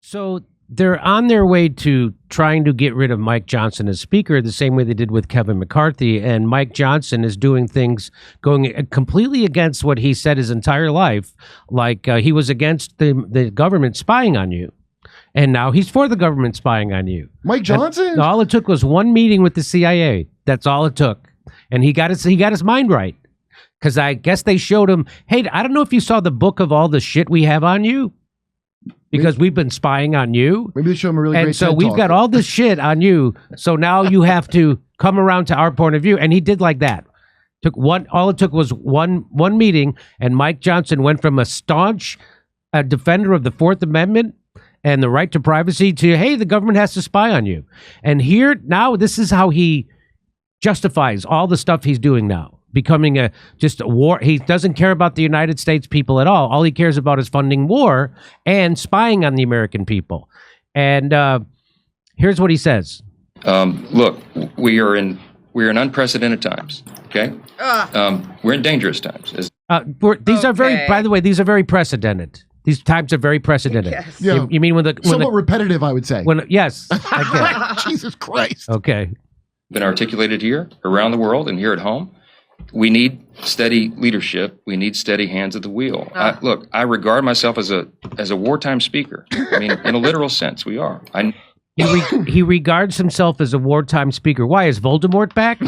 So they're on their way to trying to get rid of Mike Johnson as Speaker the same way they did with Kevin McCarthy. And Mike Johnson is doing things going completely against what he said his entire life. Like he was against the government spying on you. And now he's for the government spying on you. Mike Johnson? And all it took was one meeting with the CIA. That's all it took. And he got his mind right. Because I guess they showed him, hey, I don't know if you saw the book of all the shit we have on you. Because we've been spying on you. Maybe they show him a really great TED talk. And so we've got all this shit on you. So now you have to come around to our point of view. And he did like that. All it took was one meeting. And Mike Johnson went from a staunch defender of the Fourth Amendment and the right to privacy to, hey, the government has to spy on you. And here now, this is how he justifies all the stuff he's doing now. Becoming just a war. He doesn't care about the United States people at all. All he cares about is funding war and spying on the American people. And here's what he says. Look, we are in unprecedented times. Okay, we're in dangerous times. These are very. By the way, these are very precedented. These times are very precedented. Yes. Yeah. You mean somewhat repetitive? I would say. Yes. Okay. Jesus Christ. Okay. Been articulated here, around the world, and here at home. We need steady leadership. We need steady hands at the wheel. Look, I regard myself as a wartime speaker. I mean, in a literal sense, we are. He regards himself as a wartime speaker. Why, is Voldemort back?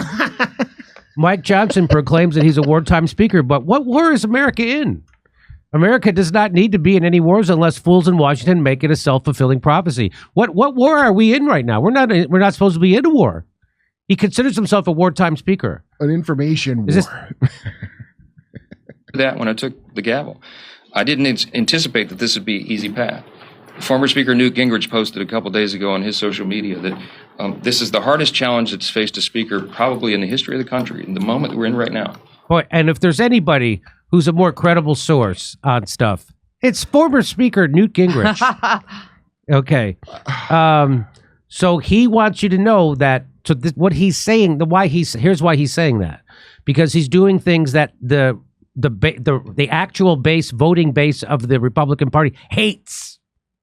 Mike Johnson proclaims that he's a wartime speaker, but what war is America in? America does not need to be in any wars unless fools in Washington make it a self-fulfilling prophecy. What war are we in right now? We're not supposed to be in a war. He considers himself a wartime speaker. An information war. That when I took the gavel, I didn't anticipate that this would be an easy path. Former Speaker Newt Gingrich posted a couple days ago on his social media that this is the hardest challenge that's faced a speaker probably in the history of the country, in the moment we're in right now. Boy, and if there's anybody who's a more credible source on stuff, it's former Speaker Newt Gingrich. Okay. So he wants you to know that. So what he's saying, here's why he's saying that, because he's doing things that the actual voting base of the Republican Party hates.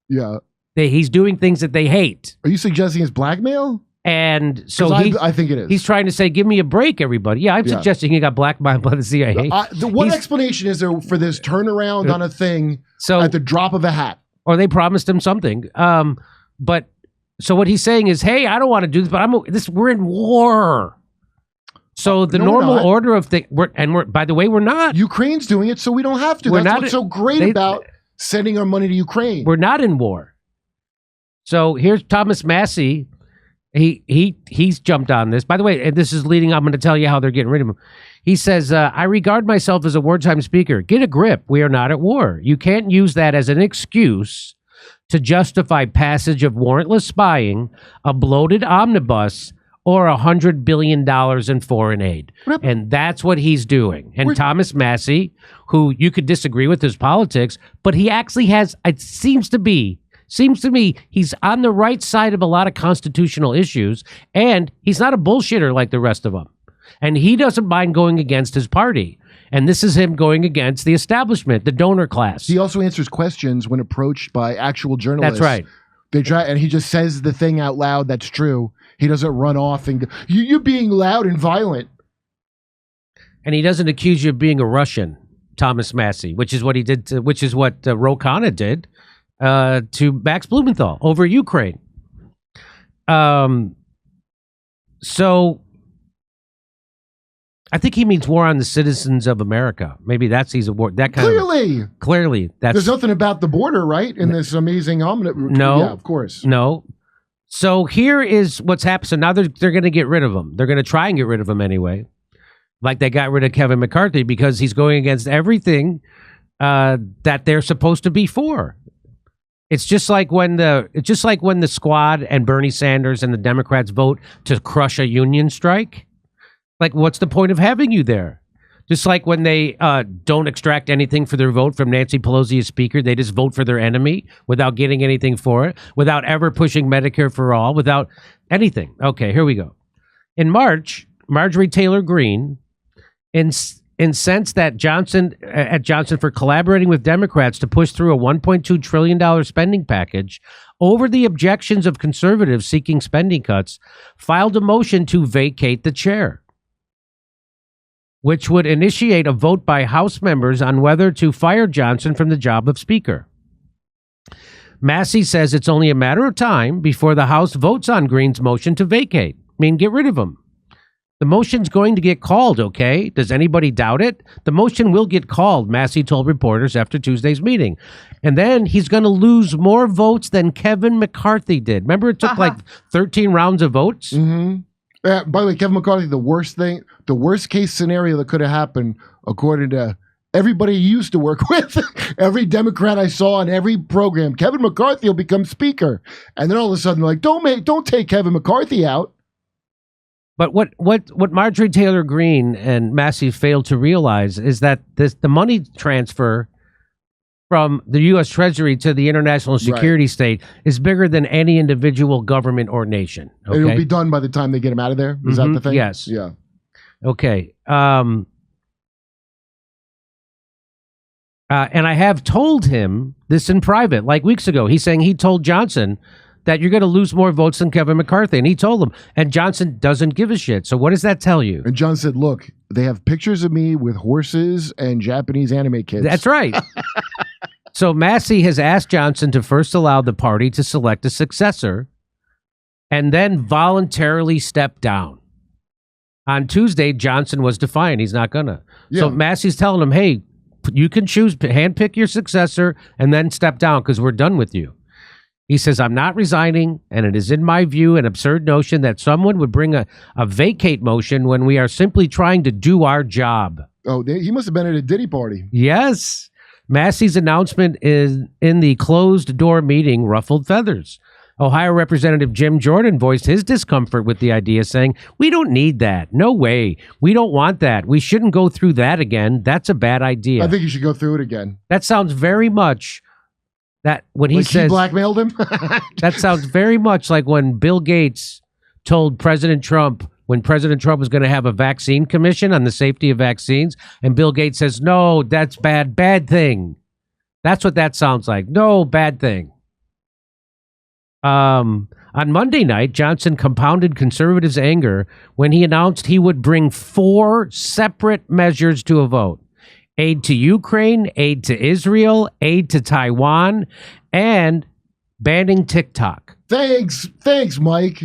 Yeah, he's doing things that they hate. Are you suggesting it's blackmail? And so I think it is. He's trying to say, give me a break, everybody. Yeah, I'm suggesting he got blackmailed by the CIA. What explanation is there for this turnaround on a thing at the drop of a hat? Or they promised him something. But so what he's saying is, hey, I don't want to do this, but we're in war. So the normal order of things, by the way, we're not. Ukraine's doing it, so we don't have to. That's what's so great about sending our money to Ukraine. We're not in war. So here's Thomas Massie. He's jumped on this. By the way, and this is leading, I'm going to tell you how they're getting rid of him. He says, I regard myself as a wartime speaker. Get a grip. We are not at war. You can't use that as an excuse to justify passage of warrantless spying, a bloated omnibus, or $100 billion in foreign aid. And that's what he's doing. And Thomas Massie, who you could disagree with his politics, but he actually has, it seems to me, he's on the right side of a lot of constitutional issues, and he's not a bullshitter like the rest of them. And he doesn't mind going against his party. And this is him going against the establishment, the donor class. He also answers questions when approached by actual journalists. That's right. They try, and he just says the thing out loud that's true. He doesn't run off and go, you're being loud and violent. And he doesn't accuse you of being a Russian, Thomas Massie, which is what he did which is what Ro Khanna did to Max Blumenthal over Ukraine. So I think he means war on the citizens of America. Maybe he's a war. That kind clearly. There's nothing about the border, right? In this amazing omelet. No, yeah, of course. No. So here is what's happened. So now they're going to get rid of him. They're going to try and get rid of him anyway, like they got rid of Kevin McCarthy, because he's going against everything that they're supposed to be for. It's just like when the Squad and Bernie Sanders and the Democrats vote to crush a union strike. Like, what's the point of having you there? Just like when they don't extract anything for their vote from Nancy Pelosi as Speaker, they just vote for their enemy without getting anything for it, without ever pushing Medicare for all, without anything. Okay, here we go. In March, Marjorie Taylor Greene incensed at Johnson for collaborating with Democrats to push through a $1.2 trillion spending package over the objections of conservatives seeking spending cuts, filed a motion to vacate the chair, which would initiate a vote by House members on whether to fire Johnson from the job of Speaker. Massie says it's only a matter of time before the House votes on Green's motion to vacate. I mean, get rid of him. The motion's going to get called, okay? Does anybody doubt it? The motion will get called, Massie told reporters after Tuesday's meeting. And then he's going to lose more votes than Kevin McCarthy did. Remember, it took like 13 rounds of votes? Mm-hmm. By the way, Kevin McCarthy, the worst case scenario that could have happened, according to everybody he used to work with, every Democrat I saw on every program, Kevin McCarthy will become Speaker. And then all of a sudden, like, don't take Kevin McCarthy out. But what Marjorie Taylor Greene and Massie failed to realize is that the money transfer from the U.S. Treasury to the international security state is bigger than any individual government or nation. Okay? It'll be done by the time they get him out of there. Is that the thing? Yes. Yeah. Okay. And I have told him this in private, like weeks ago. He's saying he told Johnson that you're going to lose more votes than Kevin McCarthy. And he told him. And Johnson doesn't give a shit. So what does that tell you? And John said, look, they have pictures of me with horses and Japanese anime kids. That's right. So Massie has asked Johnson to first allow the party to select a successor and then voluntarily step down. On Tuesday, Johnson was defiant. He's not going to. Yeah. So Massie's telling him, hey, you can choose, handpick your successor and then step down because we're done with you. He says, I'm not resigning, and it is in my view an absurd notion that someone would bring a vacate motion when we are simply trying to do our job. Oh, he must have been at a Diddy party. Yes. Massie's announcement in the closed-door meeting ruffled feathers. Ohio Representative Jim Jordan voiced his discomfort with the idea, saying, we don't need that. No way. We don't want that. We shouldn't go through that again. That's a bad idea. I think you should go through it again. That sounds very much that when he like says... he blackmailed him? That sounds very much like when Bill Gates told President Trump, when President Trump was going to have a vaccine commission on the safety of vaccines, and Bill Gates says, no, that's bad thing. That's what that sounds like. No, bad thing. On Monday night, Johnson compounded conservatives' anger when he announced he would bring 4 separate measures to a vote. Aid to Ukraine, aid to Israel, aid to Taiwan, and banning TikTok. Thanks, Mike.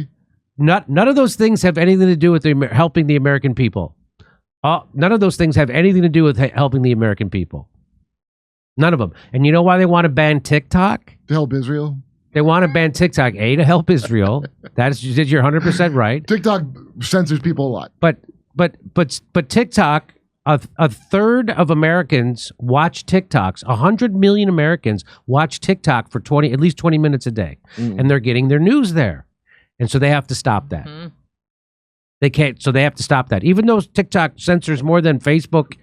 None of those things have anything to do with helping the American people. None of those things have anything to do with helping the American people. None of them. And you know why they want to ban TikTok? To help Israel. They want to ban TikTok, to help Israel. You're 100% right. TikTok censors people a lot. But TikTok, a third of Americans watch TikToks. 100 million Americans watch TikTok for at least 20 minutes a day, and they're getting their news there, and so they have to stop that. They can't, so they have to stop that. Even though TikTok censors more than Facebook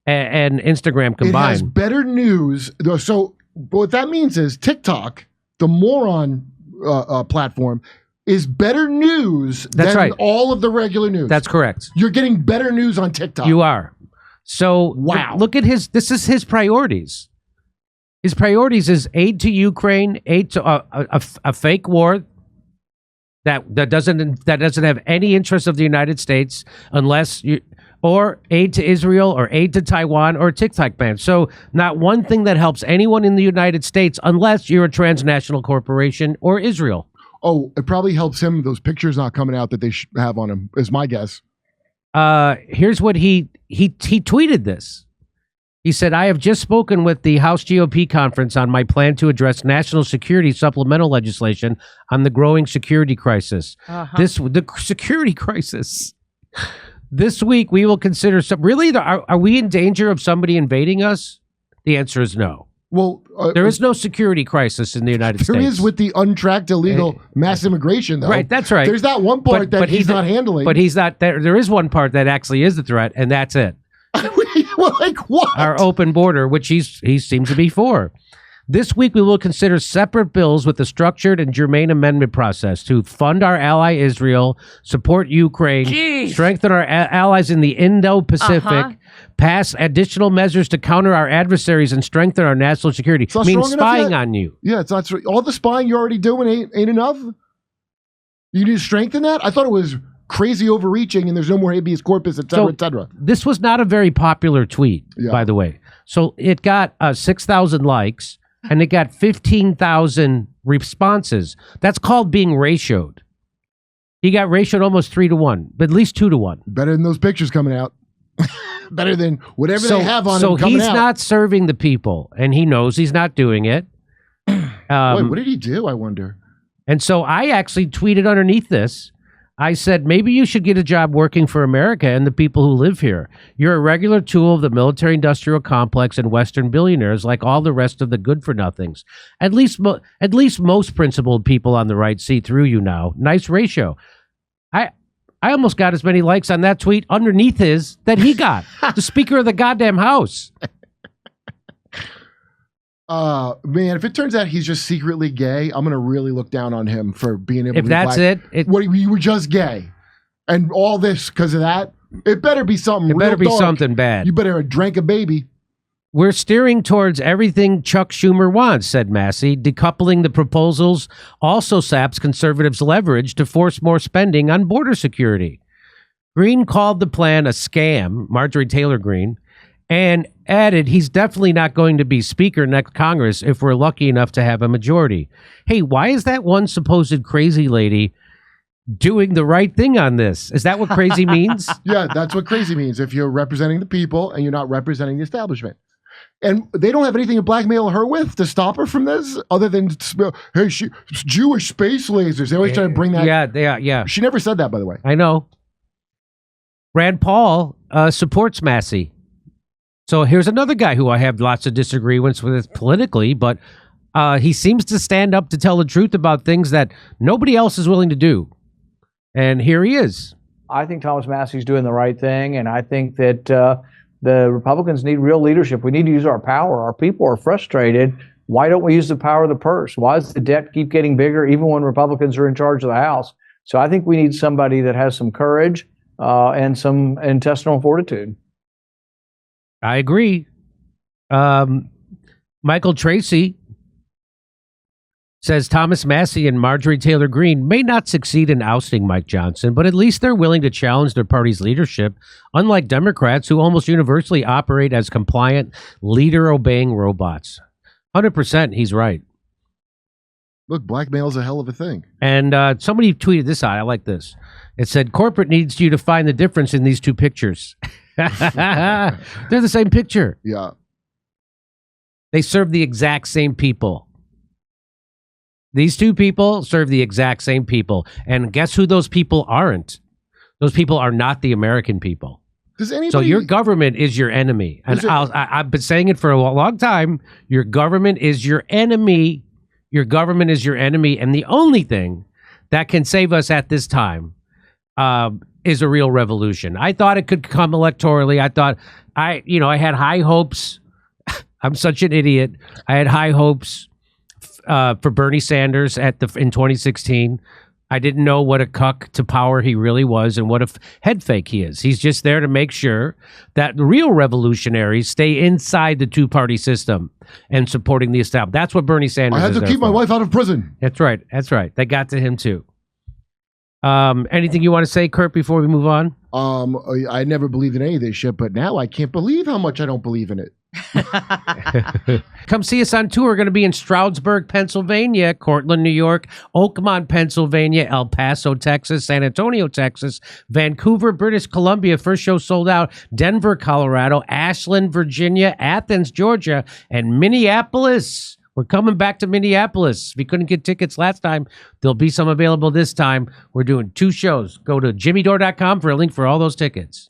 and Instagram combined. It has better news. So what that means is TikTok, the moron platform, is better news than all of the regular news. That's correct. You're getting better news on TikTok. You are. So wow. Look at this is his priorities. His priorities is aid to Ukraine, aid to a fake war that doesn't have any interest of the United States or aid to Israel or aid to Taiwan or TikTok ban. So not one thing that helps anyone in the United States unless you're a transnational corporation or Israel. Oh, it probably helps him. Those pictures not coming out that they have on him is my guess. Here's what he tweeted this. He said, I have just spoken with the House GOP conference on my plan to address national security supplemental legislation on the growing security crisis. The security crisis. This week, we will consider are we in danger of somebody invading us? The answer is no. Well, there is no security crisis in the United States. There is with the untracked illegal mass immigration, though. Right, that's right. There's that one part that he's not handling. But he's not. There is one part that actually is the threat, and that's it. Like what? Our open border, which he seems to be for. This week, we will consider separate bills with a structured and germane amendment process to fund our ally Israel, support Ukraine, strengthen our allies in the Indo-Pacific, pass additional measures to counter our adversaries, and strengthen our national security. It's not I mean, strong enough spying yet. on you. Yeah, it's not all the spying you're already doing ain't enough. You need to strengthen that. I thought it was crazy overreaching, and there's no more habeas corpus, et cetera, et cetera. This was not a very popular tweet, by the way. So it got 6,000 likes, and it got 15,000 responses. That's called being ratioed. He got ratioed almost 3-1, but at least 2-1. Better than those pictures coming out. Better than whatever they have on him coming out. So he's not serving the people, and he knows he's not doing it. Wait, what did he do, I wonder? And so I actually tweeted underneath this. I said, maybe you should get a job working for America and the people who live here. You're a regular tool of the military-industrial complex and Western billionaires like all the rest of the good-for-nothings. At least most principled people on the right see through you now. Nice ratio. I almost got as many likes on that tweet underneath his that he got. The Speaker of the goddamn House. Man, if it turns out he's just secretly gay, I'm gonna really look down on him for being able to be that's black. it, you were just gay, and all this because of that. It better be something. It better real be dark. something bad. You better have drank a baby. We're steering towards everything Chuck Schumer wants, said Massie. Decoupling the proposals also saps conservatives' leverage to force more spending on border security. Green called the plan a scam, Marjorie Taylor Greene, and added he's definitely not going to be Speaker next Congress if we're lucky enough to have a majority. Hey, why is that one supposed crazy lady doing the right thing on this? Is that what crazy means? Yeah, that's what crazy means. If you're representing the people and you're not representing the establishment. And they don't have anything to blackmail her with to stop her from this other than, hey, Jewish space lasers. They always try to bring that. Yeah. She never said that, by the way. I know. Rand Paul supports Massie. So here's another guy who I have lots of disagreements with politically, but he seems to stand up to tell the truth about things that nobody else is willing to do. And here he is. I think Thomas Massie's doing the right thing, and I think that the Republicans need real leadership. We need to use our power. Our people are frustrated. Why don't we use the power of the purse? Why does the debt keep getting bigger even when Republicans are in charge of the House? So I think we need somebody that has some courage and some intestinal fortitude. I agree. Michael Tracy says Thomas Massie and Marjorie Taylor Greene may not succeed in ousting Mike Johnson, but at least they're willing to challenge their party's leadership, unlike Democrats who almost universally operate as compliant, leader-obeying robots. 100%, he's right. Look, blackmail's a hell of a thing. And somebody tweeted this out. I like this. It said, corporate needs you to find the difference in these two pictures. They're the same picture. Yeah. They serve the exact same people. These two people serve the exact same people. And guess who those people aren't? Those people are not the American people. Does anybody... So your government is your enemy. And I've been saying it for a long time. Your government is your enemy. Your government is your enemy. And the only thing that can save us at this time is a real revolution. I thought it could come electorally. I thought I had high hopes. I'm such an idiot. I had high hopes for Bernie Sanders in 2016. I didn't know what a cuck to power he really was and what a head fake he is. He's just there to make sure that the real revolutionaries stay inside the two-party system and supporting the establishment. That's what Bernie Sanders is. I had to keep my wife out of prison. That's right. That's right. They got to him too. Anything you want to say, Kurt, before we move on? I never believed in any of this shit, but now I can't believe how much I don't believe in it. Come see us on tour. We're going to be in Stroudsburg, Pennsylvania, Cortland, New York, Oakmont, Pennsylvania, El Paso, Texas, San Antonio, Texas, Vancouver, British Columbia. First show sold out. Denver, Colorado, Ashland, Virginia, Athens, Georgia, and Minneapolis. We're coming back to Minneapolis. If you couldn't get tickets last time, there'll be some available this time. We're doing 2 shows. Go to jimmydore.com for a link for all those tickets.